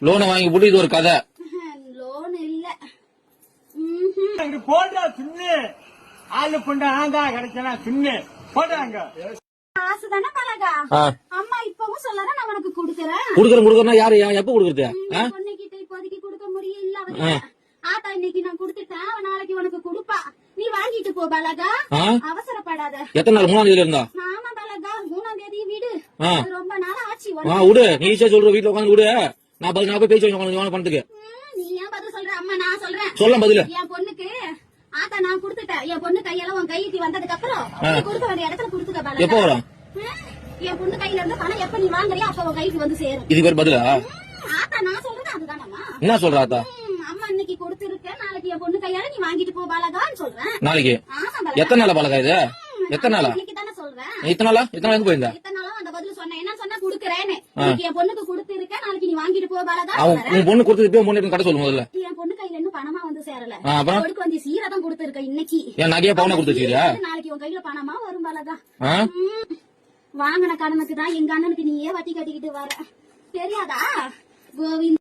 லோனை வாங்கி போட்டு இது ஒரு கதை. லோன் இல்ல போடுறா சுண்ணு ஆளு கொண்ட ஆந்தா கிடைச்சா சுண்ணு போடுறாங்க. காசு தானே பழகா. அம்மா இப்பவும் சொல்லற நான் உனக்கு குடுக்கறேன். குடுக்கறேன்னா யாரு எப்ப குடுக்கறது? பொண்ணுகிட்ட இப்போதைக்கு கொடுக்க முடியல. ஆத்தா இன்னைக்கு நான் குடுத்துட்டேன், நாளைக்கு உனக்கு கொடுப்பா. நீ வாங்கிட்டு போ பலகா, அவசரப்படாத. எத்தனை நாள்? 3ஆம் தேதியில இருந்தா? ஆமா பலகா, 3ஆம் தேதி வீடு. ரொம்ப நாள் ஆச்சு. விடு, நீ சொல்ற வீட்டுல உட்காந்து விடு. நான் போய் பேச்சு பணத்துக்கு. நீ ஏன் பதில் சொல்ற? அம்மா நான் சொல்றேன். சொல்ல பதில். என் பொண்ணுக்கு ஆத்தா நான் குடுத்துட்டேன். என் பொண்ணு கையெல்லாம் உன் கைக்கு வந்ததுக்கு அப்புறம் கொடுக்க வேண்டிய இடத்துல குடுத்துக்க பலகா. எப்ப வரும்? என் பொண்ணு கையில இருந்து பணம் எப்ப நீ வாங்குறியோ அப்ப உன் கைக்கு வந்து சேரும். இது பேர் பதிலா? ஆத்தா நான் சொல்றது அதுதானம்மா. என்ன சொல்ற ஆத்தா? அம்மா இன்னைக்கு கொடுத்திருக்கேன், நாளைக்கு என் பொண்ணு கையால நீ வாங்கிட்டு போ பலகான்னு சொல்றேன். நாளைக்கு? எத்தனை நாளா பலகா இது? எத்தனை நாளா? இன்னைக்கு தானே சொல்றேன். இத்தனை நாளா? இத்தனை நாள் போயிருந்தா? இத்தனை நாளும் அந்த பதில் சொன்னேன். என்ன சொன்னா குடுக்கறேன்னு. என் பொண்ணுக்கு கொடுத்திருக்கேன், நாளைக்கு நீ வாங்கிட்டு போ பலகா. உன் பொண்ணு கொடுத்து முன்னேற்றம் கடை சொல்லு முதல்ல. என் பொண்ணு கையில இன்னும் பணமா வந்து சேரல. அப்புறம் அவளுக்கு வந்து சீரதான் கொடுத்திருக்க இன்னைக்கு. என் நகையா பவுனா கொடுத்துருக்கியா? நாளைக்கு உன் கையில பணமா வரும் பலகா. வாங்கின கடனுக்கு தான் எங்க அண்ணனுக்கு நீயே வட்டி கட்டிக்கிட்டு வர தெரியாதா கோவிந்த்?